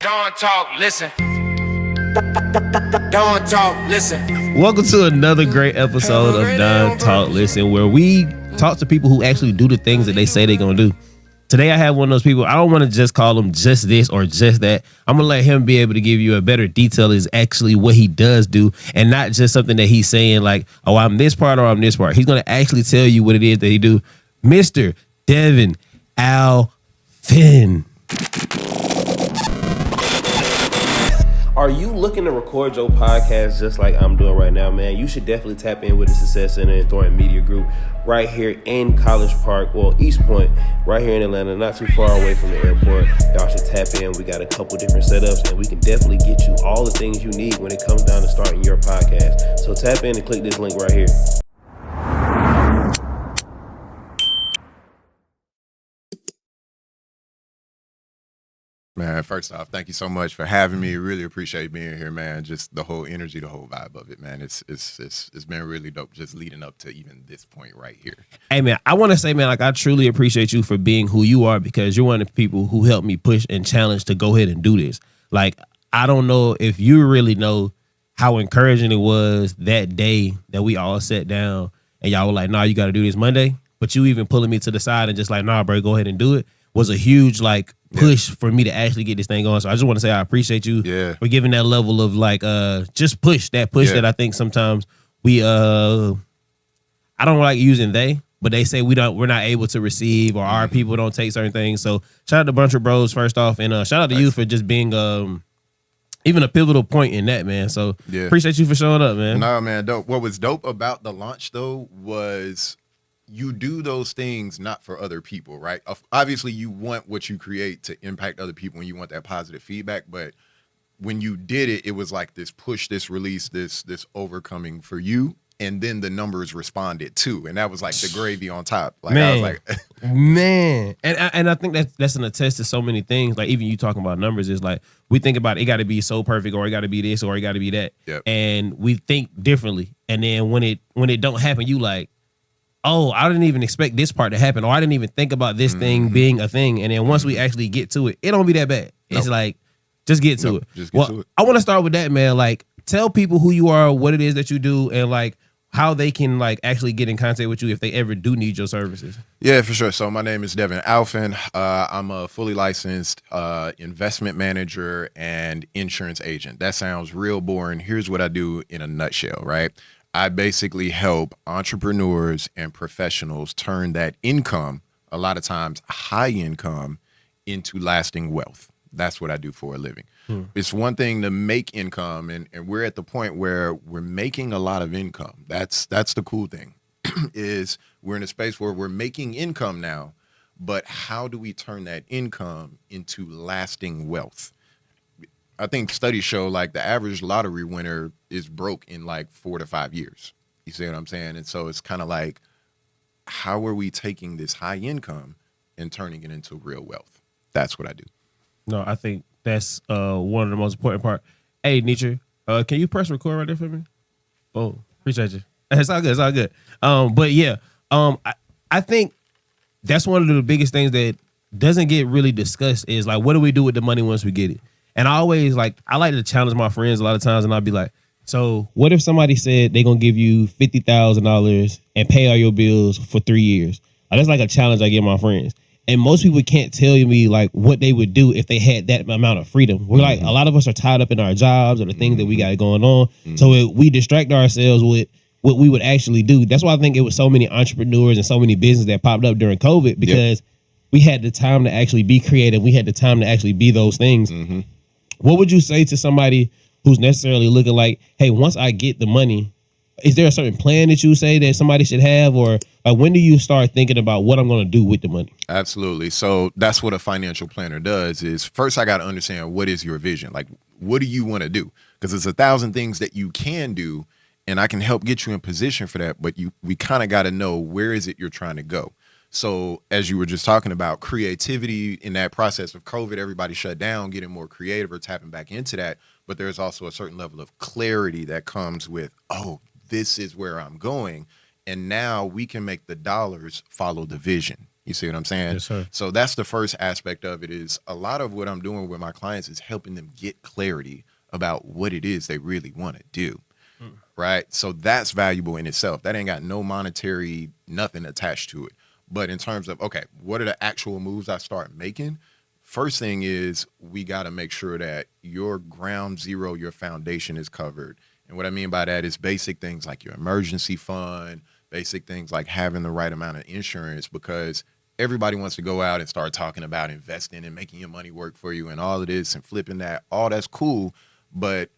Don't talk, listen. Don't talk, listen. Welcome to another great episode of Don Talk Listen, where we talk to people who actually do the things that they say they're going to do. Today I have one of those people. I don't want to just call him just this or just that. I'm going to let him be able to give you a better detail is actually what he does do and not just something that he's saying like, oh, I'm this part or I'm this part. He's going to actually tell you what it is that he do. Mr. Devin Alfin. Are you looking to record your podcast just like I'm doing right now, man? You should definitely tap in with the Success Center and Thornton Media Group right here in College Park, well, East Point, right here in Atlanta, not too far away from the airport. Y'all should tap in. We got a couple different setups, and we can definitely get you all the things you need when it comes down to starting your podcast. So tap in and click this link right here. Man, first off, thank you so much for having me. Really appreciate being here, man. Just the whole energy, the whole vibe of it, man. It's been really dope just leading up to even this point right here. Hey, man, I want to say, man, like I truly appreciate you for being who you are because you're one of the people who helped me push and challenge to go ahead and do this. Like, I don't know if you really know how encouraging it was that day that we all sat down and y'all were like, nah, you got to do this Monday. But you even pulling me to the side and just like, nah, bro, go ahead and do it was a huge, like, push for me to actually get this thing going. So I just want to say I appreciate you for giving that level of like just push that that I think sometimes we I don't like using they, but they say we're not able to receive or our people don't take certain things. So shout out to Bunch of Bros first off, and shout out to you for just being even a pivotal point in that, man. So appreciate you for showing up, man. No, man, dope. What was dope about the launch though was you do those things not for other people, right? Obviously, you want what you create to impact other people and you want that positive feedback. But when you did it, it was like this push, this release, this overcoming for you. And then the numbers responded too. And that was like the gravy on top. Like, man, I was like, man. And I think that's an attest to so many things. Like even you talking about numbers is like, we think about it got to be so perfect or it got to be this or it got to be that. Yep. And we think differently. And then when it don't happen, you like, oh, I didn't even expect this part to happen, or I didn't even think about this thing being a thing. And then once we actually get to it, it don't be that bad. It's like, just get to it. Just get to it. I want to start with that, man. Like, tell people who you are, what it is that you do, and like how they can like actually get in contact with you if they ever do need your services. Yeah, for sure. So my name is Devin Alfin. I'm a fully licensed investment manager and insurance agent. That sounds real boring. Here's what I do in a nutshell, right? I basically help entrepreneurs and professionals turn that income, a lot of times high income, into lasting wealth. That's what I do for a living. It's one thing to make income, and we're at the point where we're making a lot of income. That's the cool thing, is we're in a space where we're making income now, but how do we turn that income into lasting wealth? I think studies show like the average lottery winner is broke in like 4 to 5 years. You see what I'm saying? And so it's kind of like, how are we taking this high income and turning it into real wealth? That's what I do. No, I think that's one of the most important part. Hey, Nietzsche, can you press record right there for me? Oh, appreciate you. It's all good. It's all good. But yeah, I think that's one of the biggest things that doesn't get really discussed is like, what do we do with the money once we get it? And I always like to challenge my friends a lot of times, and I'll be like, so what if somebody said they're gonna give you $50,000 and pay all your bills for 3 years? That's like a challenge I give my friends. And most people can't tell me like what they would do if they had that amount of freedom. We're like, a lot of us are tied up in our jobs or the things that we got going on. So we distract ourselves with what we would actually do. That's why I think it was so many entrepreneurs and so many businesses that popped up during COVID because we had the time to actually be creative. We had the time to actually be those things. What would you say to somebody who's necessarily looking like, hey, once I get the money, is there a certain plan that you say that somebody should have? Or like, when do you start thinking about what I'm going to do with the money? Absolutely. So that's what a financial planner does is first I got to understand what is your vision? Like, what do you want to do? Because there's 1,000 things that you can do and I can help get you in position for that. But we kind of got to know where is it you're trying to go? So as you were just talking about creativity in that process of COVID, everybody shut down, getting more creative or tapping back into that. But there's also a certain level of clarity that comes with, oh, this is where I'm going. And now we can make the dollars follow the vision. You see what I'm saying? Yes, sir. So that's the first aspect of it. Is a lot of what I'm doing with my clients is helping them get clarity about what it is they really want to do. Right. So that's valuable in itself. That ain't got no monetary nothing attached to it. But in terms of, okay, what are the actual moves I start making? First thing is we got to make sure that your ground zero, your foundation is covered. And what I mean by that is basic things like your emergency fund, basic things like having the right amount of insurance, because everybody wants to go out and start talking about investing and making your money work for you and all of this and flipping that. All that's cool. But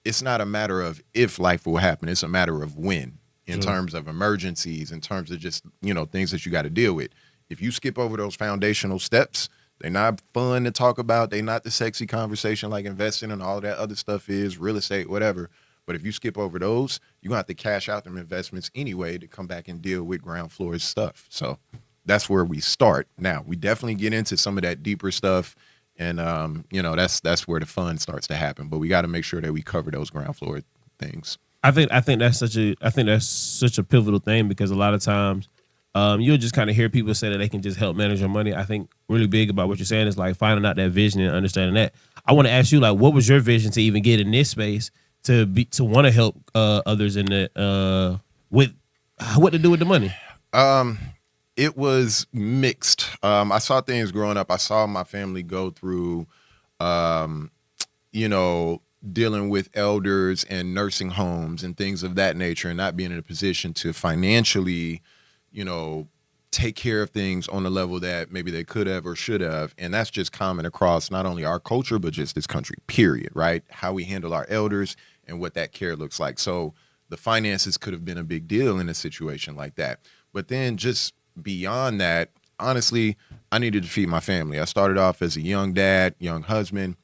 it's not a matter of if life will happen. It's a matter of when, in terms of emergencies, in terms of just, things that you got to deal with. If you skip over those foundational steps, they're not fun to talk about. They're not the sexy conversation like investing and all that other stuff is, real estate, whatever. But if you skip over those, you're going to have to cash out them investments anyway to come back and deal with ground floor stuff. So that's where we start. Now, we definitely get into some of that deeper stuff. And, that's where the fun starts to happen. But we got to make sure that we cover those ground floor things. I think that's such a pivotal thing, because a lot of times you'll just kind of hear people say that they can just help manage your money. I think really big about what you're saying is like finding out that vision and understanding that. I want to ask you, like, what was your vision to even get in this space to want to help others in the with what to do with the money? It was mixed. I saw things growing up. I saw my family go through, dealing with elders and nursing homes and things of that nature, and not being in a position to financially, take care of things on the level that maybe they could have or should have. And that's just common across not only our culture, but just this country, period, right? How we handle our elders and what that care looks like. So the finances could have been a big deal in a situation like that. But then just beyond that, honestly, I needed to feed my family. I started off as a young dad, young husband.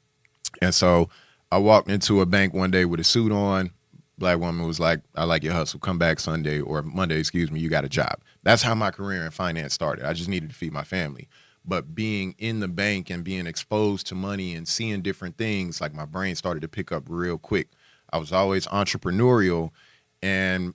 And so I walked into a bank one day with a suit on. Black woman was like, I like your hustle. Come back Sunday or Monday, you got a job. That's how my career in finance started. I just needed to feed my family. But being in the bank and being exposed to money and seeing different things, like my brain started to pick up real quick. I was always entrepreneurial, and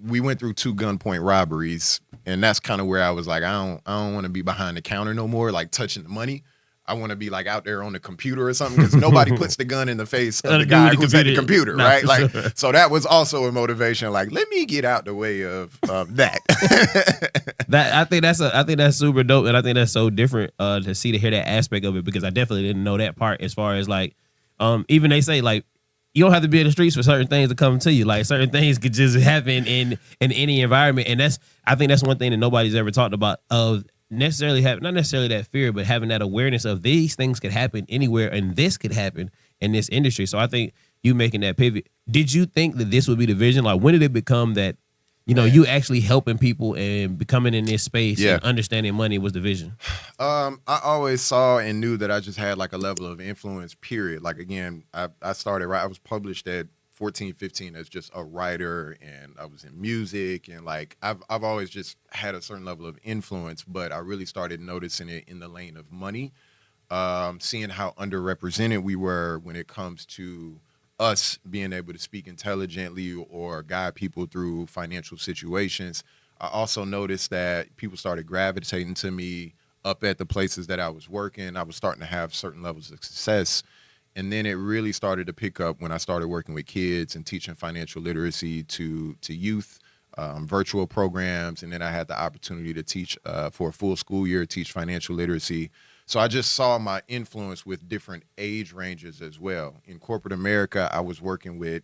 we went through 2 gunpoint robberies, and that's kind of where I was like, I don't want to be behind the counter no more, like touching the money. I want to be like out there on the computer or something, because nobody puts the gun in the face of the guy who's at the computer, right? Like, so that was also a motivation. Like, let me get out the way of that. I think that's super dope, and I think that's so different to hear that aspect of it, because I definitely didn't know that part. As far as like, even they say like, you don't have to be in the streets for certain things to come to you. Like, certain things could just happen in any environment, and I think that's one thing that nobody's ever talked about, of necessarily not necessarily that fear, but having that awareness of these things could happen anywhere, and this could happen in this industry. So I think you making that pivot. Did you think that this would be the vision? Like, when did it become that, you actually helping people and becoming in this space and understanding money was the vision? I always saw and knew that I just had like a level of influence, period. Like, again, I started, right, I was published at 14, 15 as just a writer, and I was in music, and like I've always just had a certain level of influence, but I really started noticing it in the lane of money, seeing how underrepresented we were when it comes to us being able to speak intelligently or guide people through financial situations. I also noticed that people started gravitating to me up at the places that I was working. I was starting to have certain levels of success. And then it really started to pick up when I started working with kids and teaching financial literacy to youth, virtual programs. And then I had the opportunity to teach for a full school year, teach financial literacy. So I just saw my influence with different age ranges as well. In corporate America, I was working with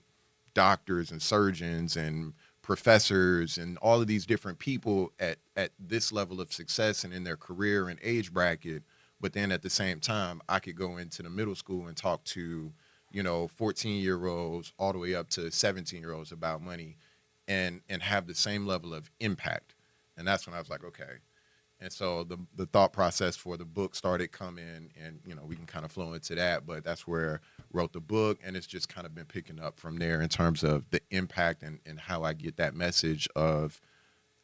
doctors and surgeons and professors and all of these different people at this level of success and in their career and age bracket. But then at the same time, I could go into the middle school and talk to, 14-year-olds all the way up to 17-year-olds about money and have the same level of impact. And that's when I was like, okay. And so the thought process for the book started coming, and, we can kind of flow into that. But that's where I wrote the book, and it's just kind of been picking up from there in terms of the impact and how I get that message of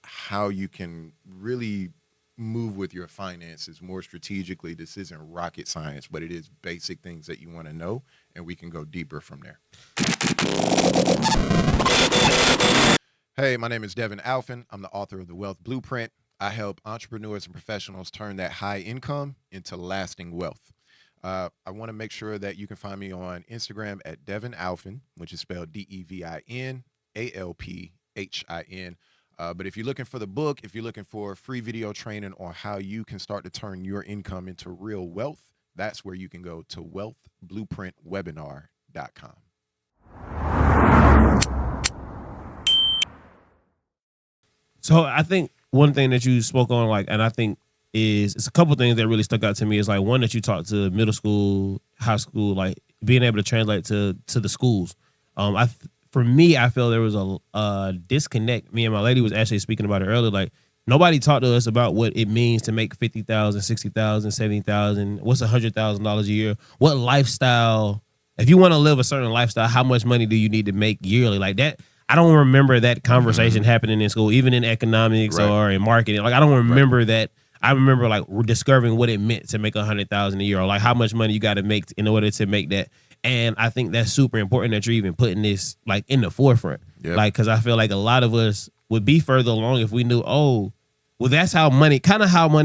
how you can really move with your finances more strategically. This isn't rocket science, but it is basic things that you want to know, and we can go deeper from there. Hey, my name is Devin Alphin. I'm the author of The Wealth Blueprint. I help entrepreneurs and professionals turn that high income into lasting wealth. I want to make sure that you can find me on Instagram at Devin Alphin, which is spelled DevinAlphin. But if you're looking for the book, if you're looking for free video training on how you can start to turn your income into real wealth, that's where you can go to wealthblueprintwebinar.com. So I think one thing that you spoke on, like, and I think it's a couple things that really stuck out to me is like one that you talked to middle school, high school, like being able to translate to the schools. For me, I feel there was a disconnect. Me and my lady was actually speaking about it earlier. Like nobody talked to us about what it means to make $50,000, $60,000, $70,000. What's $100,000 a year? What lifestyle? If you want to live a certain lifestyle, how much money do you need to make yearly? Like that. I don't remember that conversation happening in school, even in economics or in marketing. Like I don't remember that. I remember like discovering what it meant to make $100,000 a year, or like how much money you got to make in order to make that. And I think that's super important that you're even putting this like in the forefront. Yep. Like, cause I feel like a lot of us would be further along if we knew, oh, well, that's how money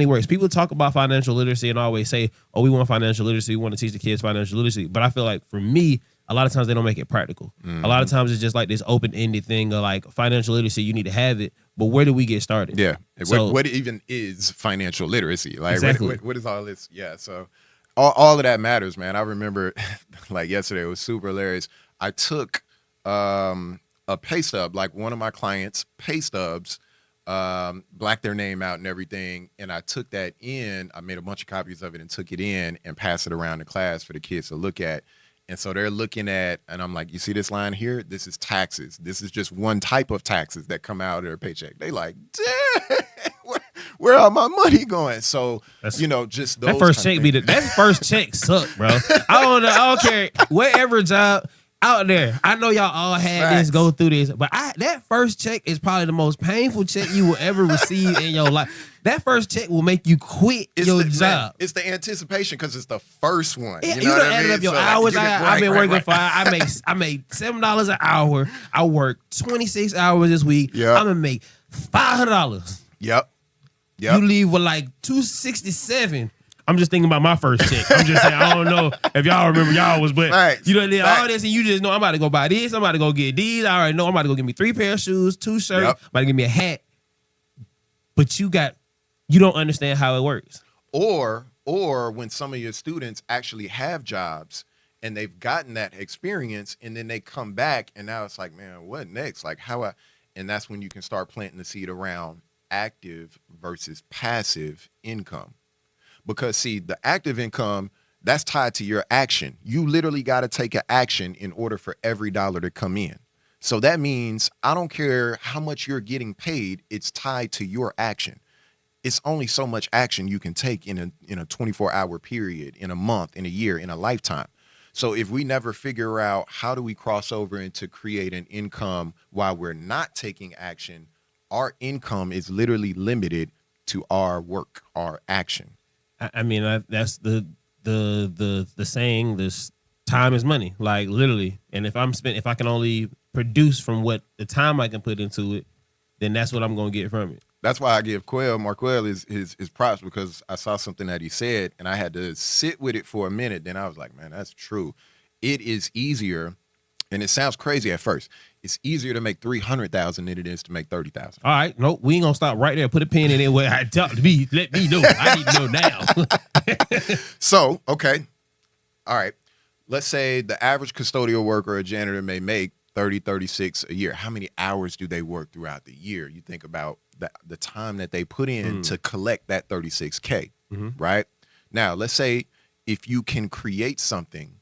works. People talk about financial literacy and always say, oh, we want financial literacy. We want to teach the kids financial literacy. But I feel like for me, a lot of times they don't make it practical. A lot of times it's just like this open-ended thing of like financial literacy, you need to have it. But where do we get started? Yeah. So, what even is financial literacy? Like exactly. what is all this? Yeah. So all of that matters, man. I remember like yesterday, it was super hilarious. I took a pay stub, like one of my clients' pay stubs, blacked their name out and everything. And I took that in, I made a bunch of copies of it and took it in and passed it around the class for the kids to look at. And so they're looking at, and I'm like, you see this line here? This is taxes. This is just one type of taxes that come out of their paycheck. They like, damn, where all my money going? So, just those. That first check that first check sucked, bro. I don't know. I don't care. Whatever job out there, I know y'all all had this, go through this, but that first check is probably the most painful check you will ever receive in your life. That first check will make you quit your job. Man, it's the anticipation because it's the first one. Yeah, you know what I mean? Added up your hours. I've been working for. I made $7 an hour. I worked 26 hours this week. Yep. I'm gonna make $500. Yep. You leave with like $267. I'm just thinking about my first check. I'm just saying, I don't know if y'all remember y'all was, but you know, all this, and you just know I'm about to go buy this. I'm about to go get these. I already know I'm about to go get me 3 pair of shoes, 2 shirts. I'm about to get me a hat. But you don't understand how it works. Or when some of your students actually have jobs and they've gotten that experience, and then they come back and now it's like, man, what next? Like and that's when you can start planting the seed around active versus passive income. Because see, the active income, that's tied to your action. You literally got to take an action in order for every dollar to come in. So that means I don't care how much you're getting paid, it's tied to your action. It's only so much action you can take in a 24-hour period, in a month, in a year, in a lifetime. So if we never figure out how do we cross over into create an income while we're not taking action, our income is literally limited to our work, our action. I mean, that's the saying. This time is money, like literally. And if I can only produce from what the time I can put into it, then that's what I'm gonna get from it. That's why I give Marquel his props, because I saw something that he said and I had to sit with it for a minute. Then I was like, man, that's true. It is easier, and it sounds crazy at first. It's easier to make 300,000 than it is to make 30,000. All right, no, we ain't gonna stop right there. Put a pin in it where I talk to me. Let me know. I need to know now. So, okay, all right. Let's say the average custodial worker or a janitor may make 30, 36 a year. How many hours do they work throughout the year? You think about the time that they put in to collect that 36K, right? Now, let's say if you can create something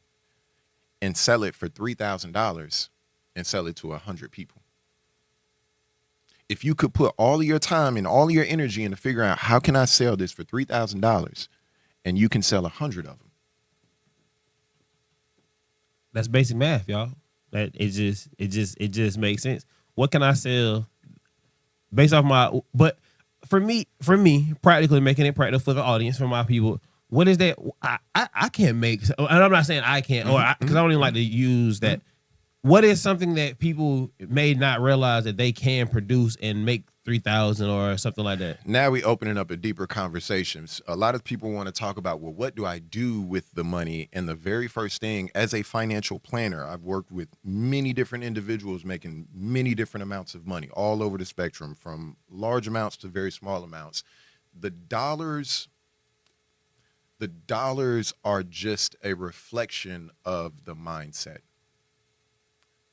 and sell it for $3,000 and sell it to 100 people. If you could put all of your time and all of your energy into figuring out how can I sell this for $3,000, and you can sell 100 of them. That's basic math, y'all. That it just makes sense. What can I sell based off but for me, practically making it practical for the audience, for my people, what is that? I can't make, and I'm not saying I can't, or because I don't even like to use that. what is something that people may not realize that they can produce and make 3,000 or something like that? Now we opening up a deeper conversations. A lot of people want to talk about, well, what do I do with the money? And the very first thing, as a financial planner, I've worked with many different individuals making many different amounts of money all over the spectrum, from large amounts to very small amounts. The dollars are just a reflection of the mindset.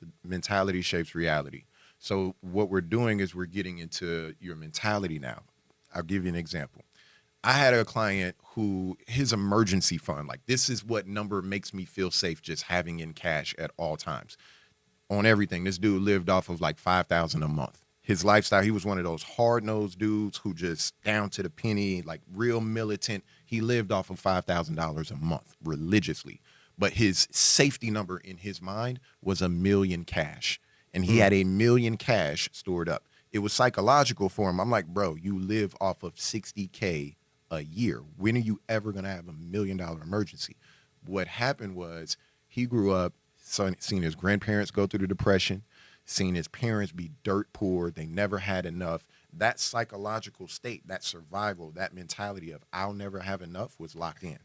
The mentality shapes reality. So what we're doing is we're getting into your mentality now. I'll give you an example. I had a client who his emergency fund, like this is what number makes me feel safe just having in cash at all times on everything. This dude lived off of like 5,000 a month. His lifestyle, he was one of those hard-nosed dudes who just down to the penny, like real militant. He lived off of $5,000 a month religiously. But his safety number in his mind was $1 million cash. And he had $1 million cash stored up. It was psychological for him. I'm like, bro, you live off of $60K a year. When are you ever going to have $1 million emergency? What happened was he grew up, seen his grandparents go through the Depression, seen his parents be dirt poor. They never had enough. That psychological state, that survival, that mentality of I'll never have enough was locked in.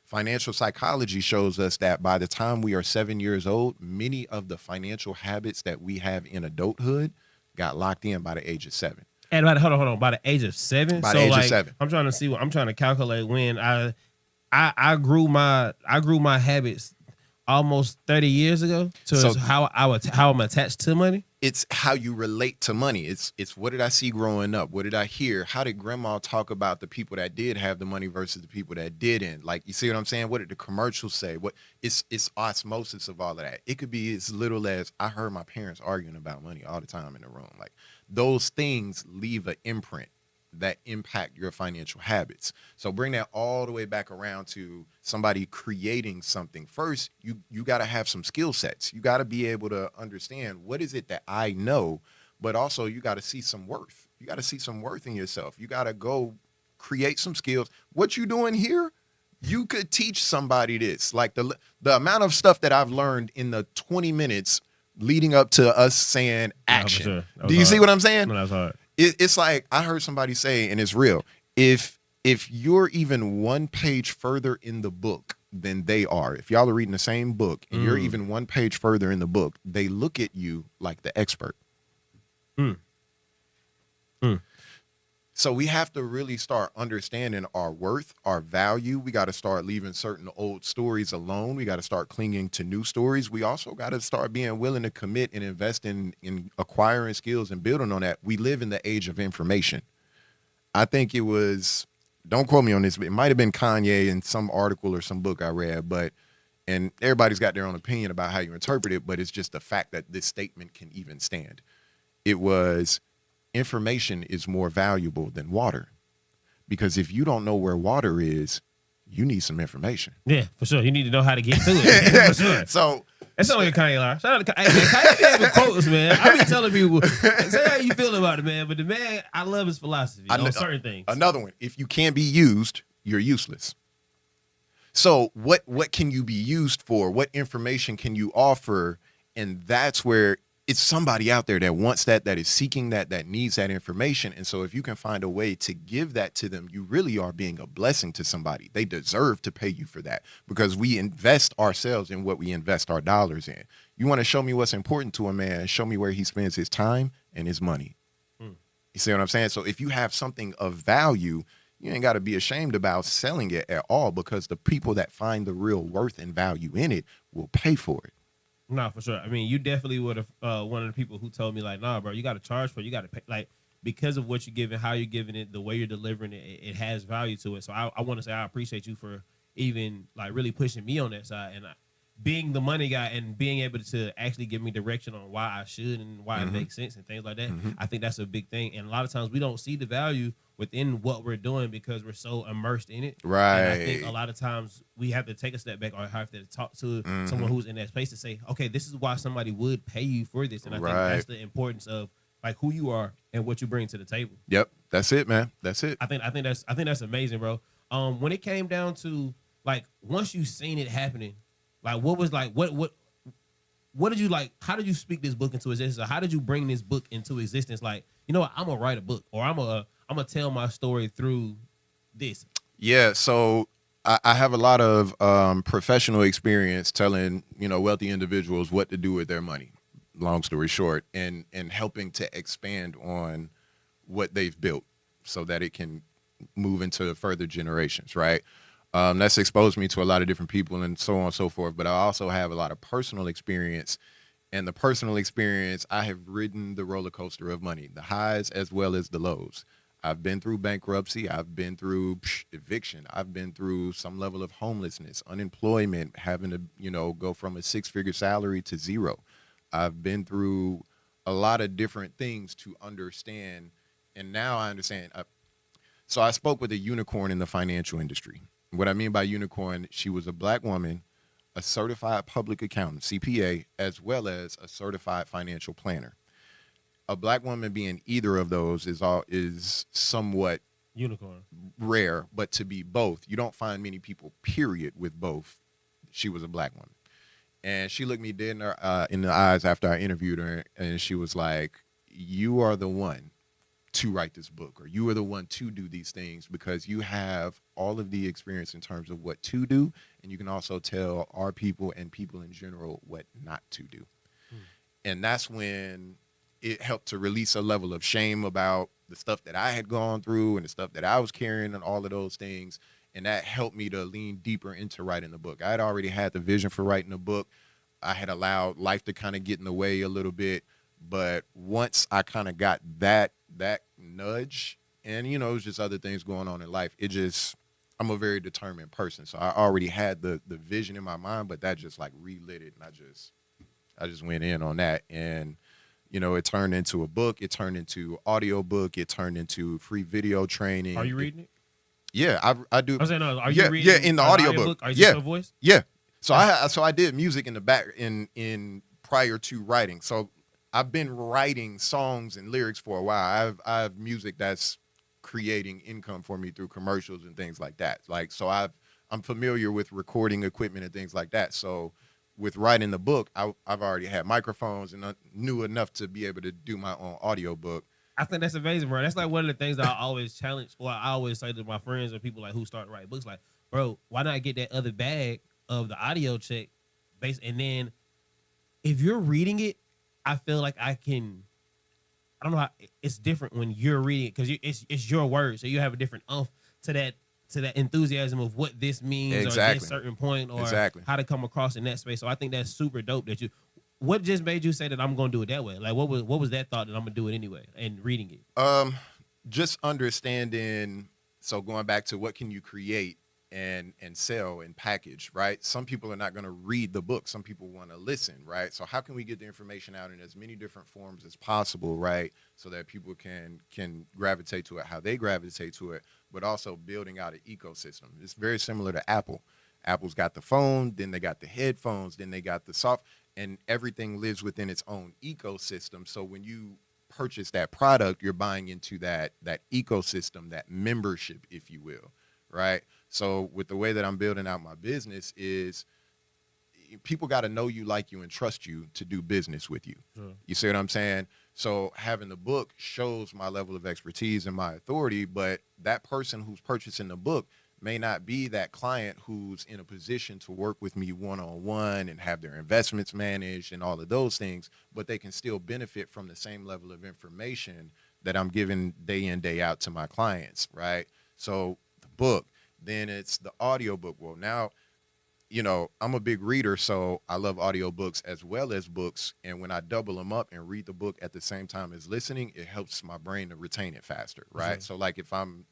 Financial psychology shows us that by the time we are 7 years old, many of the financial habits that we have in adulthood got locked in by the age of 7. And hold on. By the age of 7? By the age of 7. I'm trying to see I'm trying to calculate when I grew my habits almost 30 years ago to how I'm attached to money. It's how you relate to money. It's what did I see growing up? What did I hear? How did grandma talk about the people that did have the money versus the people that didn't? Like, you see what I'm saying? What did the commercials say? What it's osmosis of all of that. It could be as little as I heard my parents arguing about money all the time in the room. Like, those things leave an imprint that impact your financial habits. So bring that all the way back around to somebody creating something. First, you got to have some skill sets. You got to be able to understand what is it that I know, but also you got to see some worth. You got to see some worth in yourself. You got to go create some skills. What you doing here, you could teach somebody this. Like the amount of stuff that I've learned in the 20 minutes leading up to us saying action. No, for sure. Do you see what I'm saying? No, that's hard. It's like I heard somebody say, and it's real. If you're even one page further in the book than they are, if y'all are reading the same book and you're even one page further in the book, they look at you like the expert. So we have to really start understanding our worth, our value. We got to start leaving certain old stories alone. We got to start clinging to new stories. We also got to start being willing to commit and invest in acquiring skills and building on that. We live in the age of information. I think it was, don't quote me on this, but it might have been Kanye in some article or some book I read, and everybody's got their own opinion about how you interpret it, but it's just the fact that this statement can even stand. It was, information is more valuable than water, because if you don't know where water is, you need some information. Yeah, for sure. You need to know how to get to it. For sure. So that sounds like a Kanye line. Shout out to Kanye. Kanye be having quotes, man. I be telling people, say how you feel about it, man. But the man, I love his philosophy on certain things. Another one, if you can't be used, you're useless. So what can you be used for? What information can you offer? And that's where it's somebody out there that wants that is seeking that needs that information. And so if you can find a way to give that to them, you really are being a blessing to somebody. They deserve to pay you for that, because we invest ourselves in what we invest our dollars in. You want to show me what's important to a man, show me where he spends his time and his money. You see what I'm saying? So if you have something of value, you ain't got to be ashamed about selling it at all, because the people that find the real worth and value in it will pay for it. No, for sure. I mean, you definitely would have one of the people who told me, like, nah, bro, you got to charge for it. You got to pay, like, because of what you're giving, how you're giving it, the way you're delivering it, it has value to it. So I want to say I appreciate you for even, like, really pushing me on that side, and being the money guy and being able to actually give me direction on why I should and why it makes sense and things like that. I think that's a big thing. And a lot of times we don't see the value within what we're doing because we're so immersed in it. Right. And I think a lot of times we have to take a step back or have to talk to someone who's in that space to say, okay, this is why somebody would pay you for this. And I think that's the importance of, like, who you are and what you bring to the table. Yep. That's it, man. That's it. I think that's amazing, bro. When it came down to, like, once you seen it happening, like, what was, like, what what did you like? How did you speak this book into existence? Or how did you bring this book into existence? Like, you know what? I'm gonna write a book, or I'm gonna tell my story through this. Yeah, so I have a lot of professional experience telling wealthy individuals what to do with their money. Long story short, and helping to expand on what they've built so that it can move into further generations. Right. That's exposed me to a lot of different people and so on and so forth. But I also have a lot of personal experience. And the personal experience, I have ridden the roller coaster of money, the highs as well as the lows. I've been through bankruptcy. I've been through eviction. I've been through some level of homelessness, unemployment, having to, go from a six-figure salary to zero. I've been through a lot of different things to understand. And now I understand. So I spoke with a unicorn in the financial industry. What I mean by unicorn, she was a black woman, a certified public accountant, CPA, as well as a certified financial planner. A black woman being either of those is somewhat Unicorn. rare, but to be both, you don't find many people, period, with both. She was a black woman. And she looked me dead in the eyes after I interviewed her, and she was like, you are the one to write this book, or you are the one to do these things because you have all of the experience in terms of what to do, and you can also tell our people and people in general what not to do. And that's when it helped to release a level of shame about the stuff that I had gone through and the stuff that I was carrying and all of those things. And that helped me to lean deeper into writing the book. I had already had the vision for writing a book. I had allowed life to kind of get in the way a little bit. But once I kind of got that nudge, and, it was just other things going on in life, I'm a very determined person. So I already had the vision in my mind, but that just like relit it. And I just went in on that. And, it turned into a book. It turned into audio book. It turned into free video training. Are you reading it? Yeah, I do. I'm saying, no, are you reading? Yeah, in the audio book. Are you just your voice? Yeah. So I did music in the back in prior to writing. So I've been writing songs and lyrics for a while. I have music that's creating income for me through commercials and things like that. Like, so I'm familiar with recording equipment and things like that. So with writing the book, I've already had microphones and knew enough to be able to do my own audio book. I think that's amazing, bro. That's like one of the things that I always challenge, or I always say to my friends or people like who start to write books, like, bro, why not get that other bag of the audio check base? And then if you're reading it, I feel like I don't know how it's different when you're reading it because it's your words, so you have a different to that enthusiasm of what this means or this certain point or how to come across in that space. So I think that's super dope that you. What just made you say that I'm going to do it that way? Like, what was that thought that I'm going to do it anyway and reading it? Just understanding. So going back to what can you create and sell and package, right? Some people are not going to read the book. Some people want to listen, right? So how can we get the information out in as many different forms as possible, right? So that people can gravitate to it, how they gravitate to it, but also building out an ecosystem. It's very similar to Apple. Apple's got the phone, then they got the headphones, then they got the soft, and everything lives within its own ecosystem. So when you purchase that product, you're buying into that ecosystem, that membership, if you will, right? So with the way that I'm building out my business is people got to know you, like you, and trust you to do business with you. Sure. You see what I'm saying? So having the book shows my level of expertise and my authority, but that person who's purchasing the book may not be that client who's in a position to work with me one-on-one and have their investments managed and all of those things, but they can still benefit from the same level of information that I'm giving day in, day out to my clients, right? So the book, then it's the audio book. Well, now, I'm a big reader, so I love audiobooks as well as books. And when I double them up and read the book at the same time as listening, it helps my brain to retain it faster, right? Mm-hmm. So like if I'm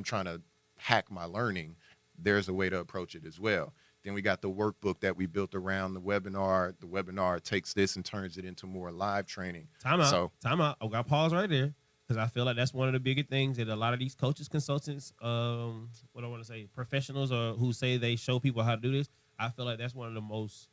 trying to hack my learning, there's a way to approach it as well. Then we got the workbook that we built around the webinar. The webinar takes this and turns it into more live training. Time out. I got to pause right there because I feel like that's one of the bigger things that a lot of these coaches, consultants, what I want to say, professionals or who say they show people how to do this. I feel like that's one of the most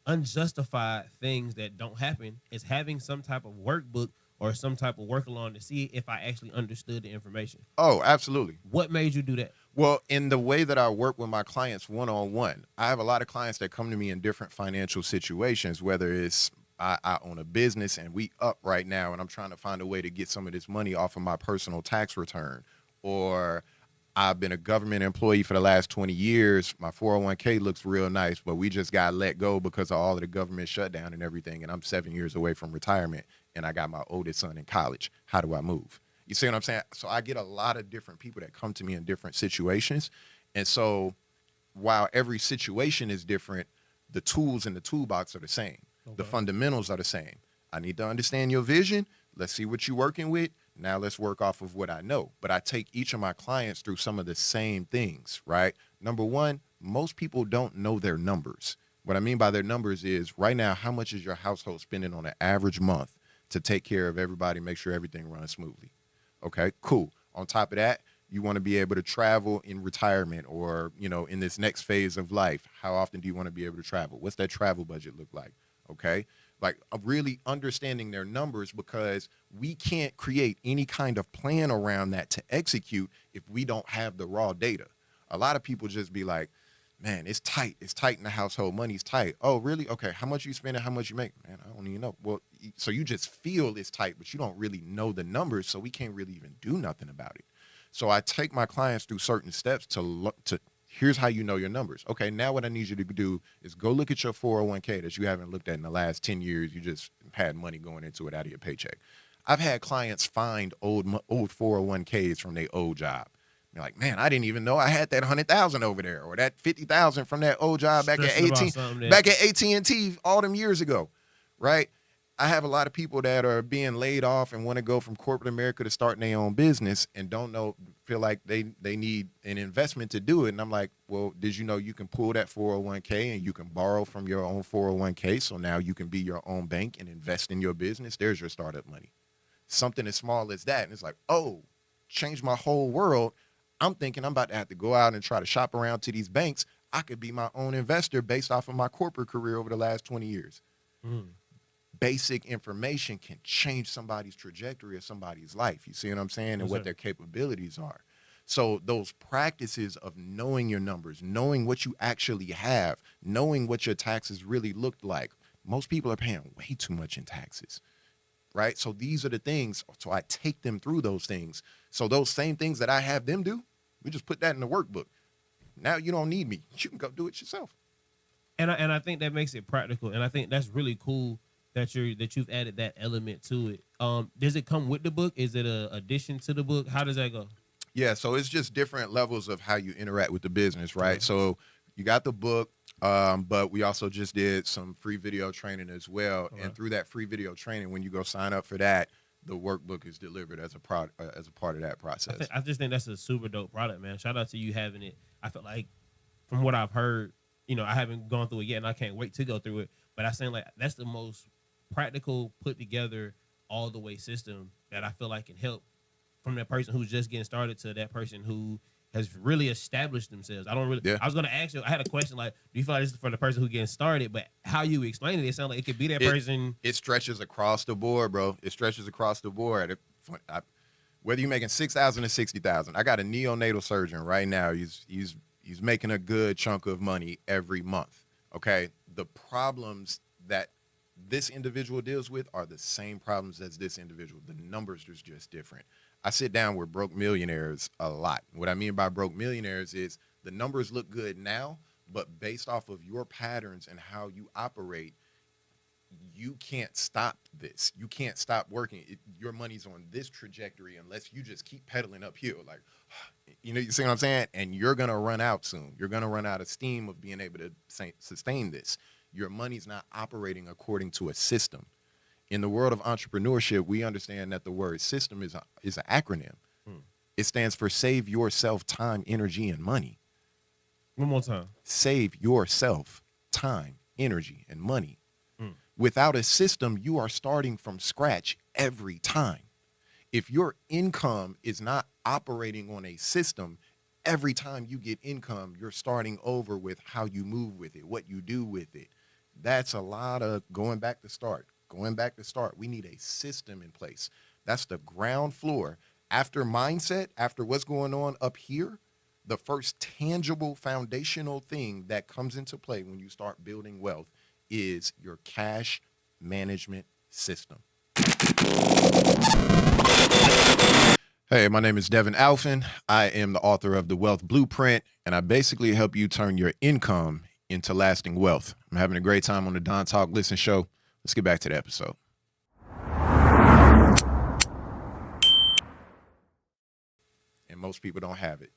unjustified things that don't happen is having some type of workbook or some type of work along to see if I actually understood the information. Oh, absolutely. What made you do that? Well, in the way that I work with my clients one on one, I have a lot of clients that come to me in different financial situations, whether it's I own a business and we up right now and I'm trying to find a way to get some of this money off of my personal tax return, or I've been a government employee for the last 20 years. My 401k looks real nice, but we just got let go because of all of the government shutdown and everything. And I'm 7 years away from retirement and I got my oldest son in college. How do I move? You see what I'm saying? So I get a lot of different people that come to me in different situations. And so while every situation is different, the tools in the toolbox are the same. Okay. The fundamentals are the same. I need to understand your vision. Let's see what you're working with. Now let's work off of what I know. But I take each of my clients through some of the same things, right? Number one, most people don't know their numbers. What I mean by their numbers is right now, how much is your household spending on an average month to take care of everybody, make sure everything runs smoothly? Okay, cool. On top of that, you want to be able to travel in retirement or, in this next phase of life. How often do you want to be able to travel? What's that travel budget look like? Okay. Like really understanding their numbers, because we can't create any kind of plan around that to execute if we don't have the raw data. A lot of people just be like, man, it's tight. It's tight in the household. Money's tight. Oh, really? Okay. How much you spending? How much you make? Man, I don't even know. Well, so you just feel it's tight, but you don't really know the numbers. So we can't really even do nothing about it. So I take my clients through certain steps to look to, here's how you know your numbers. Okay, now what I need you to do is go look at your 401k that you haven't looked at in the last 10 years. You just had money going into it out of your paycheck. I've had clients find old 401ks from their old job. They're like, man, I didn't even know I had that 100,000 over there, or that 50,000 from that old job back at AT&T all them years ago, right? I have a lot of people that are being laid off and want to go from corporate America to starting their own business and feel like they need an investment to do it. And I'm like, well, did you know you can pull that 401k and you can borrow from your own 401k? So now you can be your own bank and invest in your business. There's your startup money. Something as small as that. And it's like, oh, changed my whole world. I'm thinking I'm about to have to go out and try to shop around to these banks. I could be my own investor based off of my corporate career over the last 20 years. Mm. Basic information can change somebody's trajectory of somebody's life. You see what I'm saying? And what their capabilities are. So those practices of knowing your numbers, knowing what you actually have, knowing what your taxes really looked like. Most people are paying way too much in taxes, right? So these are the things. So I take them through those things. So those same things that I have them do, we just put that in the workbook. Now you don't need me. You can go do it yourself. And I think that makes it practical. And I think that's really cool that you've added that element to it. Does it come with the book? Is it a addition to the book? How does that go? Yeah, so it's just different levels of how you interact with the business, right? So you got the book, but we also just did some free video training as well. Okay. And through that free video training, when you go sign up for that, the workbook is delivered as a part of that process. I just think that's a super dope product, man. Shout out to you having it. I feel like from what I've heard, I haven't gone through it yet, and I can't wait to go through it. But I saying like that's the most practical, put together, all the way system that I feel like can help from that person who's just getting started to that person who has really established themselves. I was going to ask you, I had a question like, do you feel like this is for the person who's getting started? But how you explain it sounds like it could be that person. It stretches across the board, bro. It stretches across the board. Whether you're making 6,000 or 60,000, I got a neonatal surgeon right now. He's making a good chunk of money every month. Okay, the problems that this individual deals with are the same problems as this individual. The numbers are just different. I sit down with broke millionaires a lot. What I mean by broke millionaires is the numbers look good now, but based off of your patterns and how you operate, you can't stop this. You can't stop working. Your money's on this trajectory unless you just keep pedaling uphill. Like, you see what I'm saying? And you're going to run out soon. You're going to run out of steam of being able to sustain this. Your money's not operating according to a system. In the world of entrepreneurship, we understand that the word system is an acronym. It stands for save yourself time, energy, and money. One more time. Save yourself time, energy, and money. Without a system, you are starting from scratch every time. If your income is not operating on a system, every time you get income, you're starting over with how you move with it, what you do with it. That's a lot of going back to start. We need a system in place. That's the ground floor. After mindset, after what's going on up here, the first tangible foundational thing that comes into play when you start building wealth is your cash management system. Hey, my name is Devin Alphin. I am the author of The Wealth Blueprint, and I basically help you turn your income into lasting wealth. I'm having a great time on the Don Talk Listen show. Let's get back to the episode. And most people don't have it.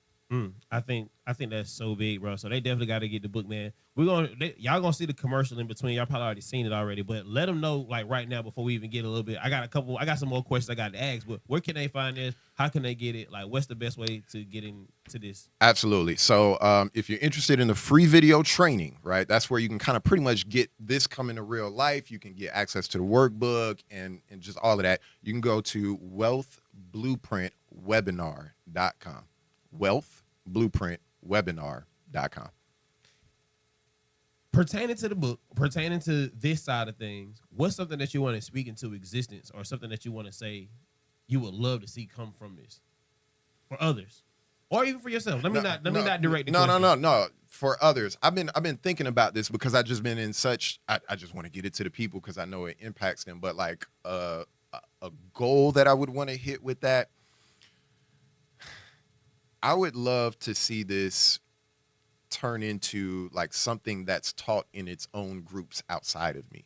I think that's so big, bro. So they definitely got to get the book, man. Y'all gonna see the commercial in between. Y'all probably already seen it already, but let them know like right now before we even get a little bit. I got some more questions I got to ask. But where can they find this? How can they get it? Like, what's the best way to get into this? Absolutely. So if you're interested in the free video training, right, that's where you can kind of pretty much get this coming to real life. You can get access to the workbook and just all of that. You can go to wealthblueprintwebinar.com. wealthblueprintwebinar.com. Pertaining to the book, pertaining to this side of things, what's something that you want to speak into existence or something that you want to say you would love to see come from this for others or even for yourself? Let me not direct the question. No. For others, I've been thinking about this because I just been in such, I just want to get it to the people because I know it impacts them. But like a goal that I would want to hit with that, I would love to see this turn into like something that's taught in its own groups outside of me.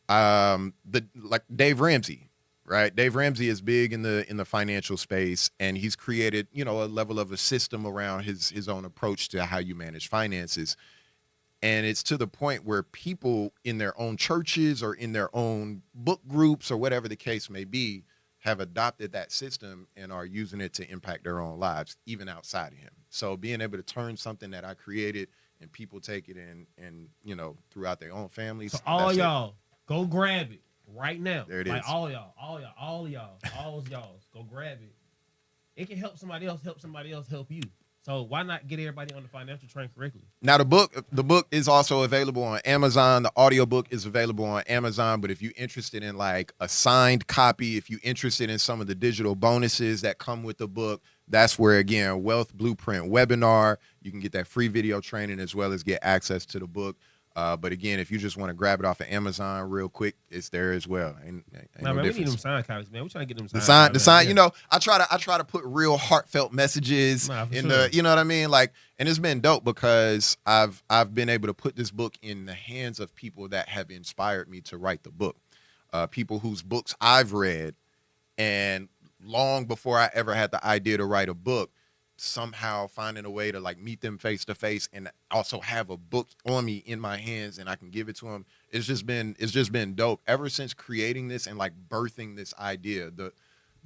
Like Dave Ramsey, right? Dave Ramsey is big in the financial space, and he's created, a level of a system around his own approach to how you manage finances. And it's to the point where people in their own churches or in their own book groups or whatever the case may be have adopted that system and are using it to impact their own lives, even outside of him. So being able to turn something that I created and people take it and throughout their own families. So all y'all, go grab it right now. There it like is. All y'all, go grab it. It can help somebody else help you. So why not get everybody on the financial train correctly? Now the book is also available on Amazon. The audiobook is available on Amazon. But if you're interested in like a signed copy, if you're interested in some of the digital bonuses that come with the book, that's where, again, Wealth Blueprint Webinar, you can get that free video training as well as get access to the book. But again, if you just want to grab it off of Amazon real quick, it's there as well. Ain't no man, difference. we need them signed copies, man. We trying to get them The signed. sign. Yeah. I try to put real heartfelt messages in the, you know what I mean? Like, and it's been dope because I've been able to put this book in the hands of people that have inspired me to write the book. People whose books I've read, and long before I ever had the idea to write a book, somehow finding a way to like meet them face to face and also have a book on me in my hands and I can give it to them. It's just been dope ever since creating this and like birthing this idea.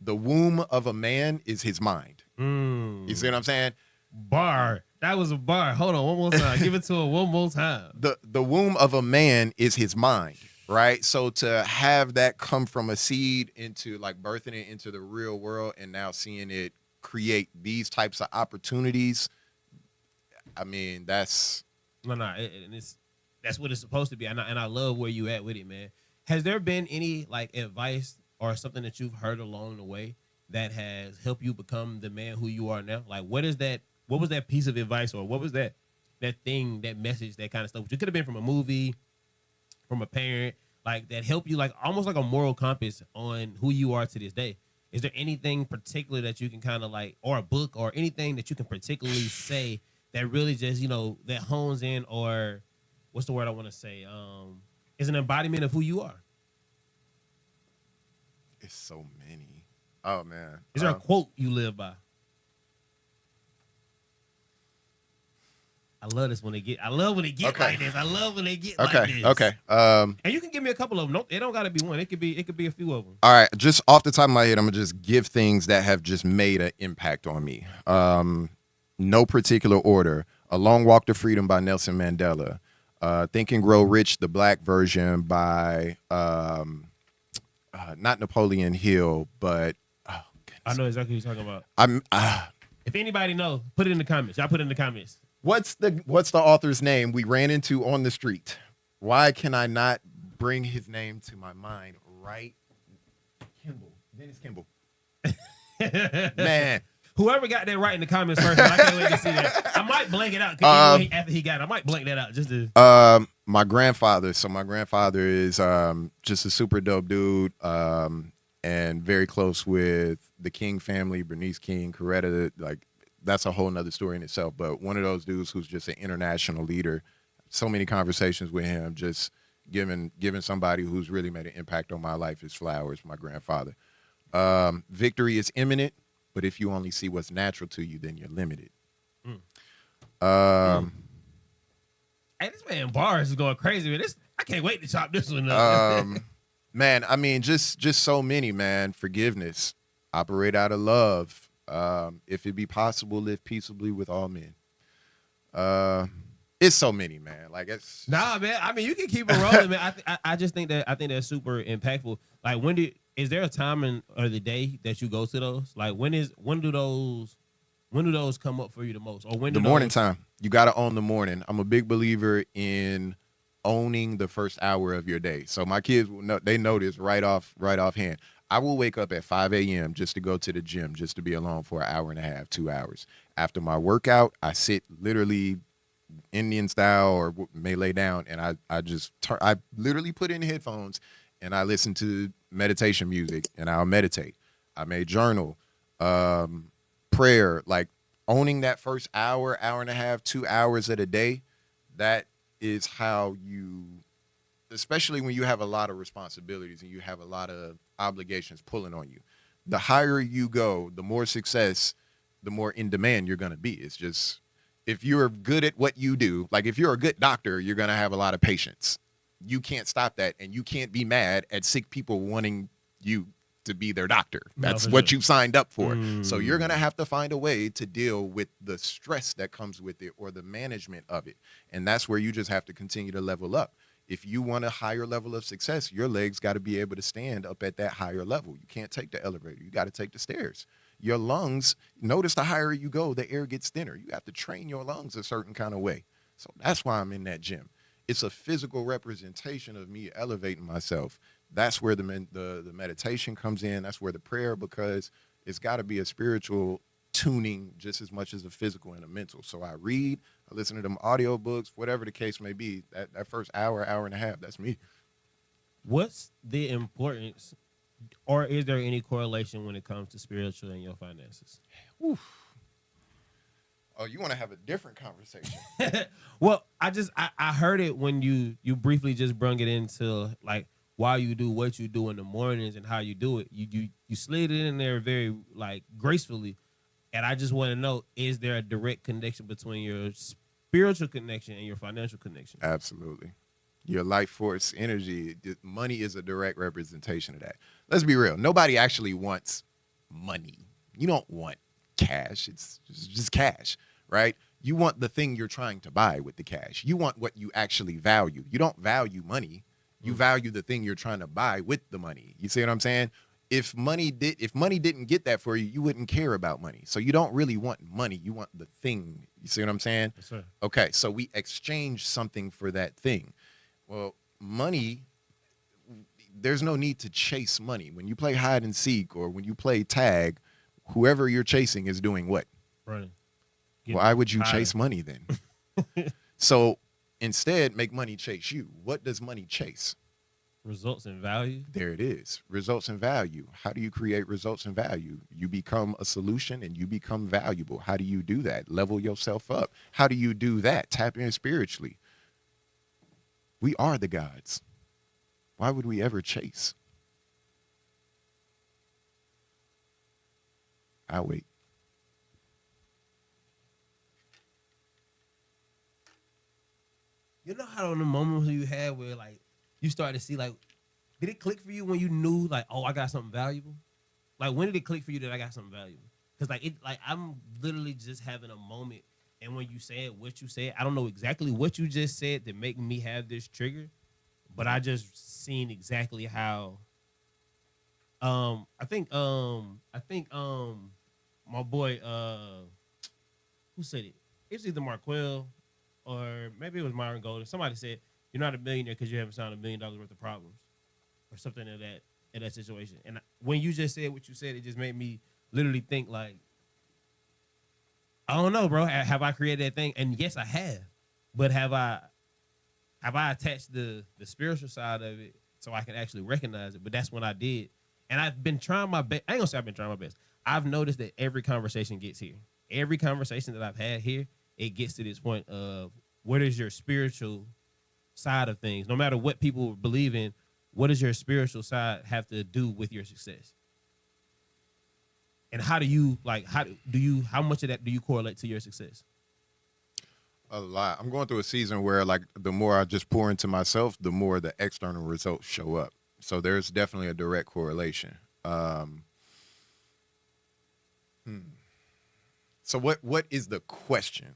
The womb of a man is his mind. You see what I'm saying? Bar. That was a bar. Hold on, one more time. Give it to him one more time. The womb of a man is his mind, right? So to have that come from a seed into like birthing it into the real world and now seeing it create these types of opportunities, I mean, that's that's what it's supposed to be, and I love where you at with it, man. Has there been any like advice or something that you've heard along the way that has helped you become the man who you are now? Like, what was that piece of advice, or what was that thing, that message, that kind of stuff? Which it could have been from a movie, from a parent, like that helped you, like almost like a moral compass on who you are to this day. Is there anything particular that you can kind of like, or a book or anything that you can particularly say that really just, that hones in, or what's the word I want to say? Is an embodiment of who you are? It's so many. Oh man. Is there a quote you live by? I love this when they get. I love when they get like this. I love when they get like this. Okay. And you can give me a couple of them. It don't got to be one. It could be a few of them. All right. Just off the top of my head, I'm gonna just give things that have just made an impact on me. No particular order. A Long Walk to Freedom by Nelson Mandela. Think and Grow Rich, the Black version by not Napoleon Hill, but I know exactly what you're talking about. If anybody knows, put it in the comments. Y'all put it in the comments. What's the author's name we ran into on the street? Why can I not bring his name to my mind right? Dennis Kimball. Man. Whoever got that right in the comments first, I can't wait to see that. I might blank it out after he got it. I might blank that out just to. My grandfather. So my grandfather is just a super dope dude, and very close with the King family, Bernice King, Coretta. Like that's a whole nother story in itself. But one of those dudes who's just an international leader. So many conversations with him, just giving somebody who's really made an impact on my life his flowers. My grandfather. Victory is imminent, but if you only see what's natural to you, then you're limited. Hey, this man bars is going crazy, man. I can't wait to chop this one up. Man, I mean, just so many, man. Forgiveness, operate out of love. If it be possible, live peaceably with all men. It's so many, man. Like it's nah, man. I mean, you can keep it rolling, man. I just think that's super impactful. Like, is there a time of the day that you go to those? Like, when do those come up for you the most? Or when the morning time? You got to own the morning. I'm a big believer in owning the first hour of your day. So my kids will know, they know this right off hand. I will wake up at 5 a.m. just to go to the gym, just to be alone for an hour and a half, 2 hours. After my workout, I sit literally Indian style or may lay down, and I literally put in headphones and I listen to meditation music and I'll meditate. I may journal, prayer, like owning that first hour and a half, 2 hours of the day. That is how you, especially when you have a lot of responsibilities and you have a lot of obligations pulling on you. The higher you go, the more success, the more in demand you're going to be. It's just, if you're good at what you do, like if you're a good doctor, you're going to have a lot of patience. You can't stop that, and you can't be mad at sick people wanting you to be their doctor. That's what you signed up for. So you're going to have to find a way to deal with the stress that comes with it or the management of it. And that's where you just have to continue to level up. If you want a higher level of success, your legs got to be able to stand up at that higher level. You can't take the elevator. You got to take the stairs. Your lungs, notice the higher you go, the air gets thinner. You have to train your lungs a certain kind of way. So that's why I'm in that gym. It's a physical representation of me elevating myself. That's where the meditation comes in. That's where the prayer, because it's got to be a spiritual tuning just as much as a physical and a mental. So I read, I listen to them audiobooks, whatever the case may be. That first hour and a half, that's me. What's the importance, or is there any correlation when it comes to spiritual and your finances? Oof. Oh, you want to have a different conversation? Well, I heard it when you briefly just brung it into like why you do what you do in the mornings and how you do it. You slid it in there very like gracefully, and I just want to know: is there a direct connection between your spiritual connection and your financial connection? Absolutely. Your life force energy, money is a direct representation of that. Let's be real. Nobody actually wants money. You don't want cash. It's just cash, right? You want the thing you're trying to buy with the cash. You want what you actually value. You don't value money. You value the thing you're trying to buy with the money. You see what I'm saying? If money didn't get that for you, you wouldn't care about money. So you don't really want money. You want the thing. You see what I'm saying? Yes, sir. Okay, so we exchange something for that thing. Well, money, there's no need to chase money. When you play hide and seek or when you play tag, whoever you're chasing is doing what? Running. Why would you chase money then? So instead, make money chase you. What does money chase? Results and value. There it is. Results and value. How do you create results and value? You become a solution and you become valuable. How do you do that? Level yourself up. How do you do that? Tap in spiritually. We are the gods. Why would we ever chase? I'll wait. You know how in the moments you had where like you started to see like, did it click for you when you knew like, oh, I got something valuable? Like when did it click for you that I got something valuable? Because like I'm literally just having a moment, and when you said what you said, I don't know exactly what you just said that make me have this trigger, but I just seen exactly how. I think my boy who said it? It's either Marquell or maybe it was Myron Golden. Somebody said you're not a millionaire because you haven't solved $1 million worth of problems, or something in that situation. And when you just said what you said, it just made me literally think like, I don't know, bro. Have I created that thing? And yes, I have. But have I attached the spiritual side of it so I can actually recognize it? But that's when I did. And I've been trying my best. I ain't gonna say I've been trying my best. I've noticed that every conversation gets here. Every conversation that I've had here, it gets to this point of what is your spiritual side of things? No matter what people believe in, what does your spiritual side have to do with your success? And how do you how much of that do you correlate to your success? A lot. I'm going through a season where like the more I just pour into myself, the more the external results show up. So there's definitely a direct correlation. So what is the question?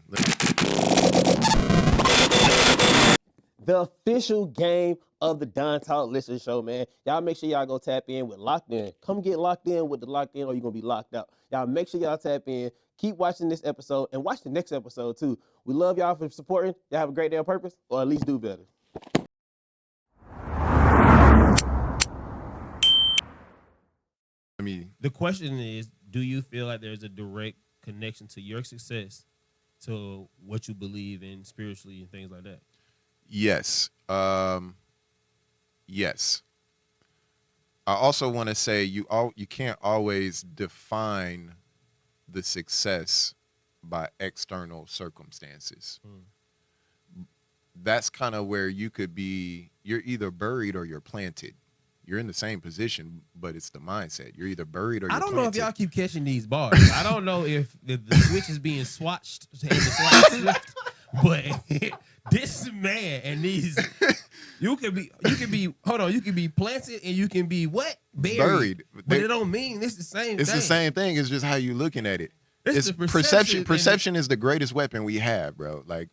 The official game of the Don Talk Listen Show, man. Y'all make sure y'all go tap in with Locked In. Come get locked in with the Locked In or you're going to be locked out. Y'all make sure y'all tap in. Keep watching this episode and watch the next episode, too. We love y'all for supporting. Y'all have a great day on purpose, or at least do better. I mean, The question is, do you feel like there's a direct connection to your success to what you believe in spiritually and things like that? yes. Yes. I also want to say you can't always define the success by external circumstances. That's kind of where you're either buried or you're planted. You're in the same position, but it's the mindset. You're either buried or you're I don't planted. know if y'all keep catching these bars. I don't know if the switch is being swatched and the slide slipped, but this man and these you can be planted and you can be what? Buried. But it don't mean it's the same It's thing. the same thing. It's just how you looking at it. It's It's the perception Perception is the greatest weapon we have, bro. Like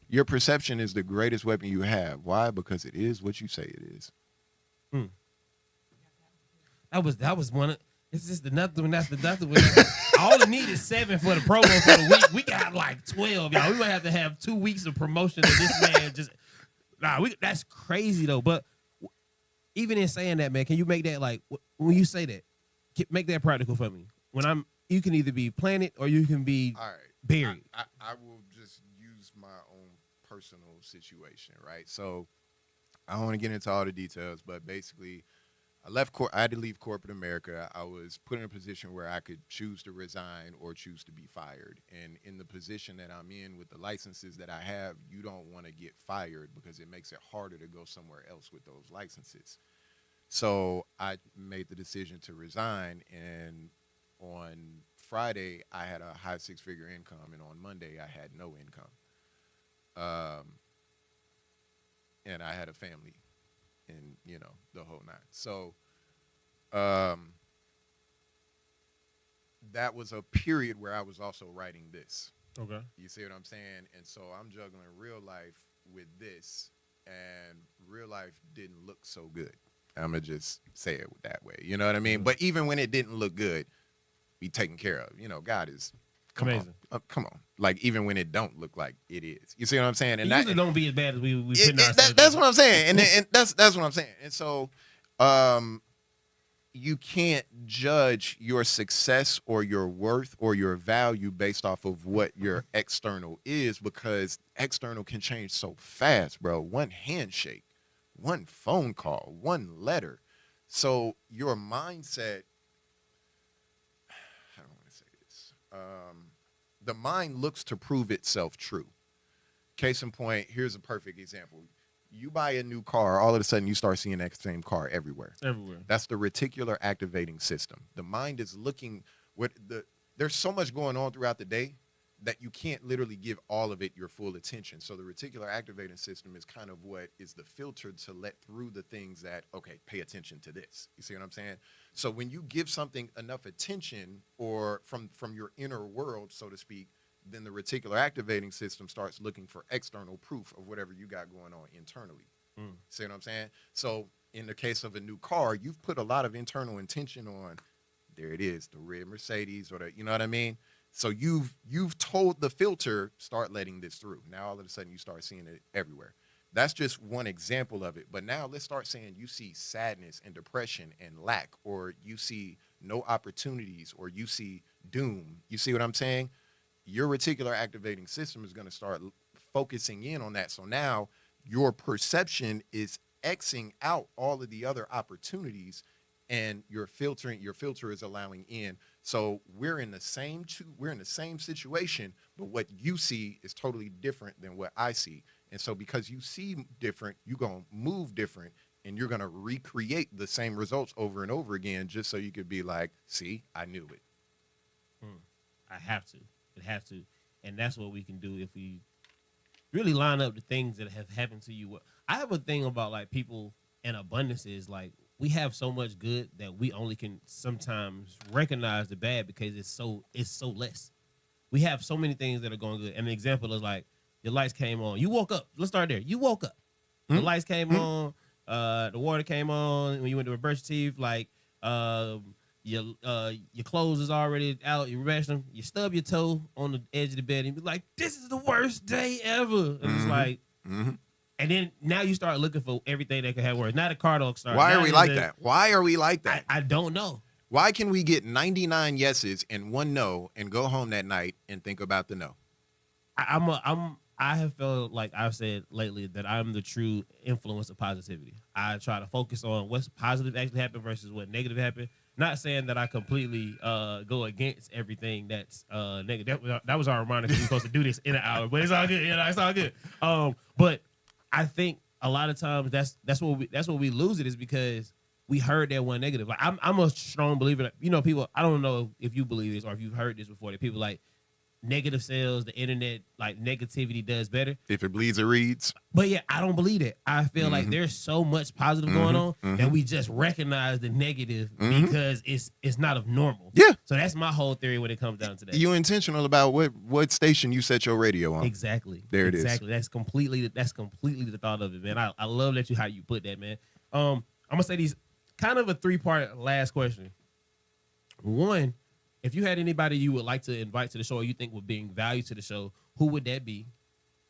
your perception is the greatest weapon you have. Why? Because it is what you say it is. That was one of it's just the nothing. That's the nothing. I only needed 7 for the promo for the week. We got like 12, y'all. We might have to have 2 weeks of promotion of this man. Just that's crazy though. But even in saying that, man, can you make that like when you say that, make that practical for me? You can either be planted or you can be All right. buried. I will just use my own personal situation, right? So I don't want to get into all the details, but basically I had to leave corporate America. I was put in a position where I could choose to resign or choose to be fired. And in the position that I'm in with the licenses that I have, you don't want to get fired because it makes it harder to go somewhere else with those licenses. So I made the decision to resign, and on Friday I had a high 6-figure income, and on Monday I had no income. And I had a family and, the whole nine. So that was a period where I was also writing this. Okay. You see what I'm saying? And so I'm juggling real life with this, and real life didn't look so good. I'm going to just say it that way. You know what I mean? Mm-hmm. But even when it didn't look good, be taken care of. God is amazing. Come on. Like, even when it don't look like it is. You see what I'm saying? And it usually don't be as bad as we put in that's what I'm saying. And that's what I'm saying. And so you can't judge your success or your worth or your value based off of what your external is, because external can change so fast, bro. One handshake, one phone call, one letter. So your mindset, I don't want to say this. The mind looks to prove itself true. Case in point, here's a perfect example. You buy a new car, all of a sudden you start seeing that same car everywhere. That's the reticular activating system. The mind is looking there's so much going on throughout the day that you can't literally give all of it your full attention. So the reticular activating system is kind of what is the filter to let through the things that, okay, pay attention to this. You see what I'm saying? So when you give something enough attention, or from your inner world, so to speak, then the reticular activating system starts looking for external proof of whatever you got going on internally. See what I'm saying? So in the case of a new car, you've put a lot of internal intention on, there it is, the red Mercedes, or the, you know what I mean? So you've told the filter, start letting this through. Now all of a sudden you start seeing it everywhere. That's just one example of it. But now let's start saying you see sadness and depression and lack, or you see no opportunities, or you see doom. You see what I'm saying? your reticular activating system is going to start focusing in on that. So now your perception is Xing out all of the other opportunities, and your filter is allowing in. So we're in the same situation, but what you see is totally different than what I see. And so because you see different, you're going to move different, and you're going to recreate the same results over and over again, just so you could be like, see, I knew it. I have to. It has to. And that's what we can do if we really line up the things that have happened to you. I have a thing about like people and abundance is like we have so much good that we only can sometimes recognize the bad because it's so less. We have so many things that are going good. And an example is like your lights came on. You woke up. Let's start there. You woke up. The lights came on. The water came on when you went to brush your teeth. Like your clothes is already out. You brush them. You stub your toe on the edge of the bed and be like, "This is the worst day ever." And it's like, and then now you start looking for everything that could have worse. Now the car don't start. Why are we like that? Why are we like that? I don't know. Why can we get 99 yeses and one no and go home that night and think about the no? I have felt like I've said lately that I'm the true influence of positivity. I try to focus on what's positive actually happened versus what negative happened. Not saying that I completely go against everything that's negative. That was our reminder because we're supposed to do this in an hour, but it's all good. It's all good. But I think a lot of times that's what we lose it is because we heard that one negative. Like I'm a strong believer that, people, I don't know if you believe this or if you've heard this before, that people like negative sales, the internet, like negativity does better. If it bleeds, it reads. But yeah, I don't believe that. I feel like there's so much positive going on that we just recognize the negative because it's not of normal. Yeah. So that's my whole theory when it comes down to that. You intentional about what station you set your radio on. Exactly. There it is. Exactly. That's completely the thought of it, man. I love how you put that, man. I'm gonna say these kind of a 3-part last question. One, if you had anybody you would like to invite to the show or you think would bring value to the show, who would that be?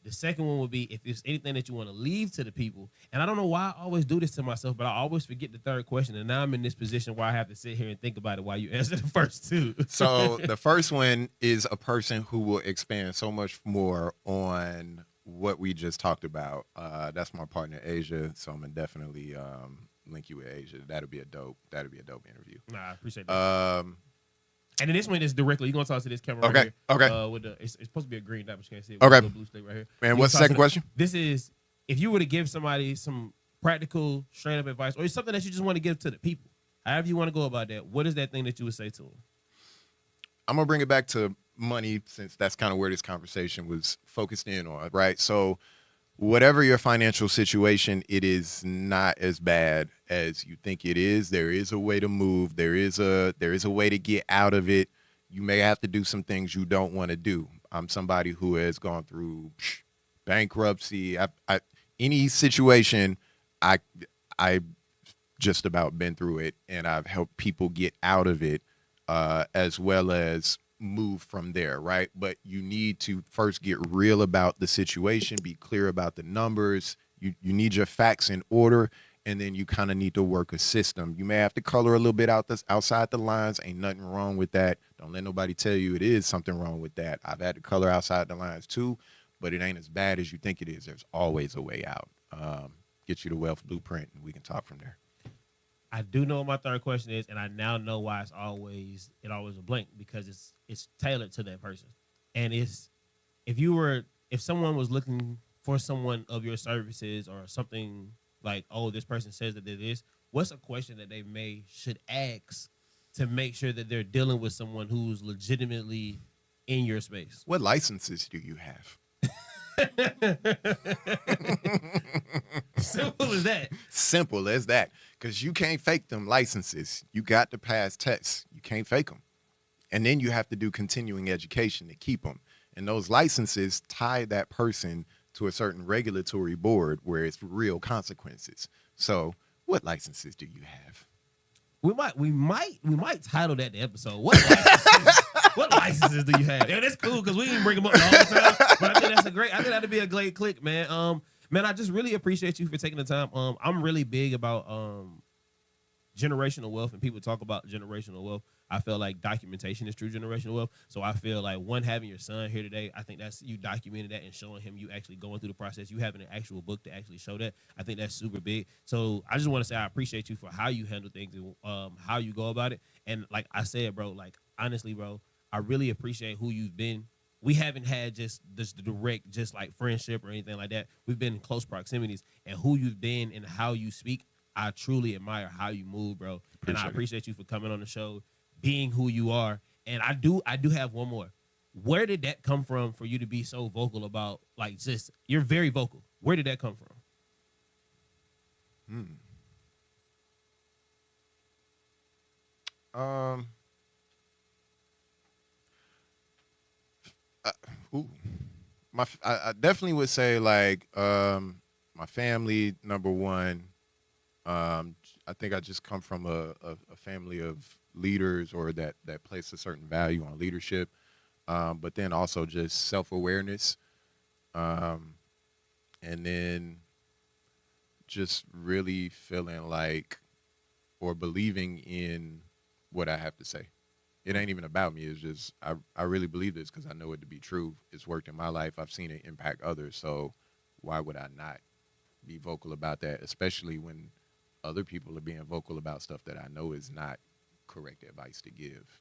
The second one would be if there's anything that you want to leave to the people. And I don't know why I always do this to myself, but I always forget the third question. And now I'm in this position where I have to sit here and think about it while you answer the first two. So the first one is a person who will expand so much more on what we just talked about. That's my partner, Asia. So I'm going to definitely link you with Asia. That'll be a dope interview. Nah, I appreciate that. And then this one is directly. You're gonna talk to this camera right here. Okay. With it's supposed to be a green dot, but you can't see it. Okay. With a blue stick right here. And what's the second question? This is if you were to give somebody some practical, straight up advice, or something that you just want to give to the people. However you want to go about that. What is that thing that you would say to them? I'm gonna bring it back to money since that's kind of where this conversation was focused in on, right? So whatever your financial situation, it is not as bad as you think it is. There is a way to move. There is a way to get out of it. You may have to do some things you don't want to do. I'm somebody who has gone through bankruptcy. Any situation, I just about been through it, and I've helped people get out of it, as well as move from there, right? But you need to first get real about the situation, be clear about the numbers. You need your facts in order, and then you kind of need to work a system. You may have to color a little bit outside the lines. Ain't nothing wrong with that. Don't let nobody tell you it is something wrong with that. I've had to color outside the lines too, but it ain't as bad as you think it is. There's always a way out. Get you the wealth blueprint, and we can talk from there. I do know what my third question is, and I now know why it's always a blank, because it's tailored to that person. And it's if someone was looking for someone of your services or something like, oh, this person says that it is, what's a question that they should ask to make sure that they're dealing with someone who's legitimately in your space? What licenses do you have? Simple as that. Simple as that. Because you can't fake them licenses. You got to pass tests. You can't fake them. And then you have to do continuing education to keep them. And those licenses tie that person to a certain regulatory board where it's real consequences. So what licenses do you have? We might title that the episode. What licenses do you have? Yeah, that's cool because we didn't bring them up the whole time. But I think that'd be a great click, man. Man, I just really appreciate you for taking the time. I'm really big about generational wealth, and people talk about generational wealth, I feel like documentation is true generational wealth. So I feel like one, having your son here today, I think that's you documenting that and showing him you actually going through the process. You having an actual book to actually show that. I think that's super big. So I just want to say I appreciate you for how you handle things and how you go about it. And like I said, bro, like honestly, bro, I really appreciate who you've been. We haven't had just this direct, just like friendship or anything like that. We've been in close proximities, and who you've been and how you speak, I truly admire how you move, bro. And I appreciate you for coming on the show, being who you are. And I do have one more. Where did that come from for you to be so vocal about, like, just, you're very vocal. Where did that come from? I definitely would say like my family, number one. I think I just come from a family of leaders, or that place a certain value on leadership, but then also just self-awareness, and then just really feeling like, or believing in what I have to say. It ain't even about me. It's just I really believe this because I know it to be true. It's worked in my life. I've seen it impact others. So why would I not be vocal about that, especially when other people are being vocal about stuff that I know is not correct advice to give?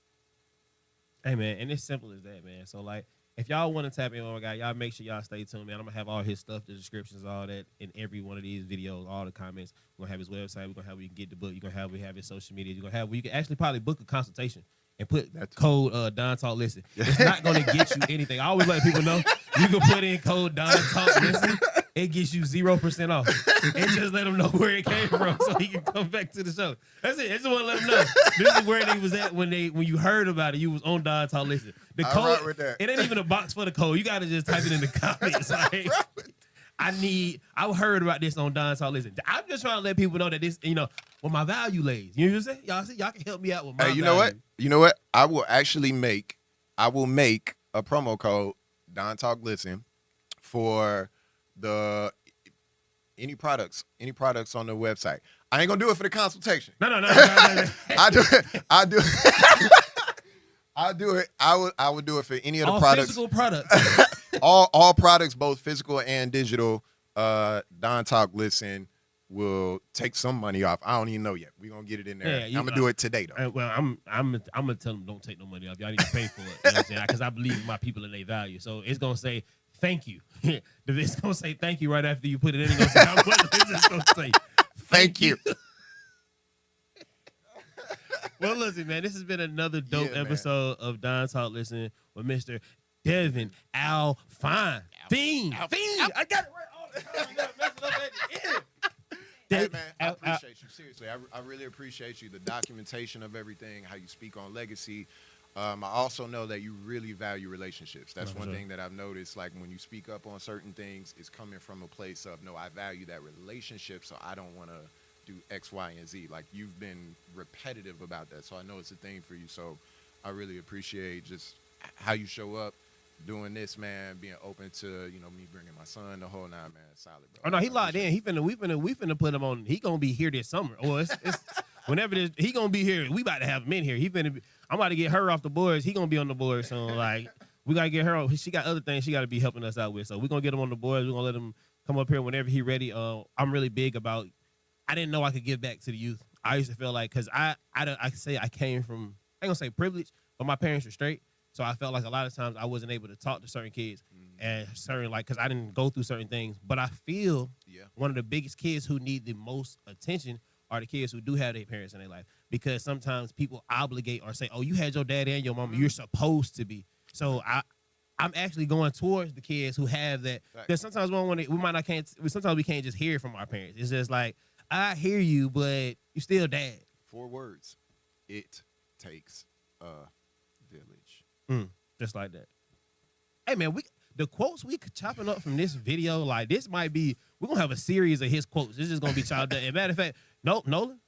Hey, man, and it's simple as that, man. So, like, if y'all want to tap in with my guy, y'all make sure y'all stay tuned, man. I'm going to have all his stuff, the descriptions, all that, in every one of these videos, all the comments. We're going to have his website. We're going to have where you can get the book. You're going to have his social media. You're going to have where you can actually probably book a consultation and put code Don Talk Listen. It's not going to get you anything. I always let people know you can put in code Don Talk Listen. It gets you 0% off. And just let them know where it came from so he can come back to the show. That's it. I just want to let them know. This is where they was at when you heard about it. You was on Don Talk Listen. The code, with that. It ain't even a box for the code. You got to just type it in the comments. Like, I heard about this on Don Talk Listen. I'm just trying to let people know that this, where my value lays. You know what I'm saying? Y'all can help me out with my value. You know what? I will actually make a promo code Don Talk Listen for any products on the website. I ain't gonna do it for the consultation. No. I do it. I would do it for any of the products. Physical products. all products, both physical and digital. Don Talk Listen will take some money off. I don't even know yet. We're gonna get it in there. I'm gonna do it today though. Well, I'm gonna tell them don't take no money off. Y'all need to pay for it. You know what I'm saying? Because I believe in my people and their value. So it's gonna say thank you. It's gonna say thank you right after you put it in. It's gonna say how much. It's just gonna say thank you. Well, listen, man, this has been another dope episode of Don Talk Listen with Mr. Devin Alfine. Fiend. I got it right all the time. Mess it up at the end. Hey, man, I appreciate you. Seriously, I really appreciate you. The documentation of everything, how you speak on legacy. I also know that you really value relationships. That's one thing that I've noticed. Like when you speak up on certain things, it's coming from a place of, no, I value that relationship, so I don't want to do X, Y, and Z. Like you've been repetitive about that, so I know it's a thing for you. So I really appreciate just how you show up, doing this, man, being open to, me bringing my son, the whole nine, man. Solid, bro. Oh no, he locked in. We finna put him on. He gonna be here this summer. Well, it's whenever he gonna be here. We about to have him in here. I'm about to get her off the boards. He gonna be on the board soon. Like we gotta get her on. She got other things she gotta be helping us out with. So we're gonna get him on the boards. We're gonna let him come up here whenever he ready. I'm really big about. I didn't know I could give back to the youth. I used to feel like, because I say I came from, I ain't gonna say privilege, but my parents were straight. So I felt like a lot of times I wasn't able to talk to certain kids and certain, like, because I didn't go through certain things. But I feel one of the biggest kids who need the most attention are the kids who do have their parents in their life. Because sometimes people obligate or say, oh, you had your daddy and your mama, you're supposed to be. So I'm actually going towards the kids who have that. Because sometimes sometimes we can't just hear it from our parents. It's just like, I hear you, but you still dad. 4 words. It takes a village. Just like that. Hey, man, the quotes we chopping up from this video, like this might be, we're going to have a series of his quotes. This is going to be chopped up. And matter of fact, Nolan,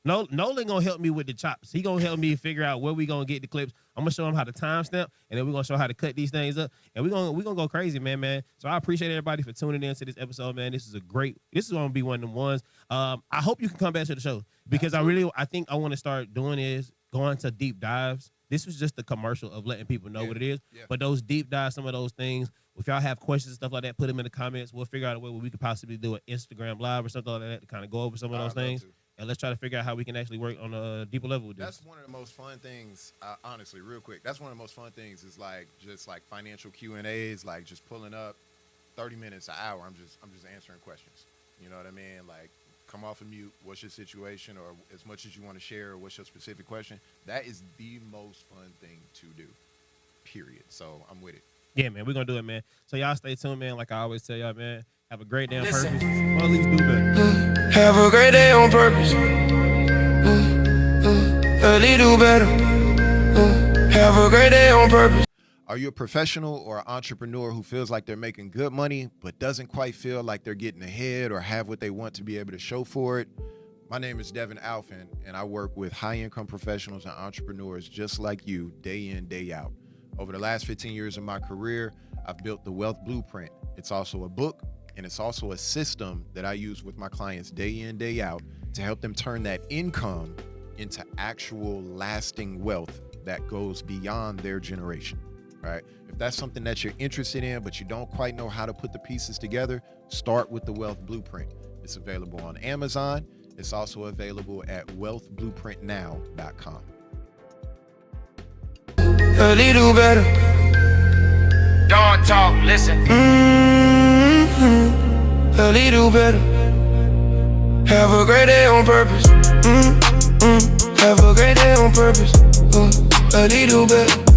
Nolan gonna help me with the chops. He gonna help me figure out where we gonna get the clips. I'm gonna show him how to timestamp, and then we're gonna show how to cut these things up, and we're gonna go crazy, man. So I appreciate everybody for tuning in to this episode, man. This is gonna be one of them ones. I hope you can come back to the show because I think I want to start doing is going to deep dives. This was just the commercial of letting people know what it is, but those deep dives, some of those things. If y'all have questions and stuff like that, put them in the comments. We'll figure out a way where we could possibly do an Instagram live or something like that to kind of go over some of those things. And let's try to figure out how we can actually work on a deeper level with this. That's one of the most fun things, honestly, real quick. That's one of the most fun things is just financial Q&As, like just pulling up 30 minutes, an hour. I'm just answering questions. You know what I mean? Like, come off of mute. What's your situation? Or as much as you want to share, or what's your specific question? That is the most fun thing to do, period. So I'm with it. Yeah, man, we're going to do it, man. So y'all stay tuned, man. Like I always tell y'all, man, have a great day on Listen. purpose. Or at least do better. Have a great day on purpose. Early do better. Have a great day on purpose. Are you a professional or an entrepreneur who feels like they're making good money but doesn't quite feel like they're getting ahead or have what they want to be able to show for it? My name is Devin Alfin, and I work with high-income professionals and entrepreneurs just like you day in, day out. Over the last 15 years of my career, I've built the Wealth Blueprint. It's also a book, and it's also a system that I use with my clients day in, day out to help them turn that income into actual lasting wealth that goes beyond their generation, right? If that's something that you're interested in, but you don't quite know how to put the pieces together, start with the Wealth Blueprint. It's available on Amazon. It's also available at wealthblueprintnow.com. Early do better. Don't talk, listen. Early do better. Have a great day on purpose. Have a great day on purpose. Early do better.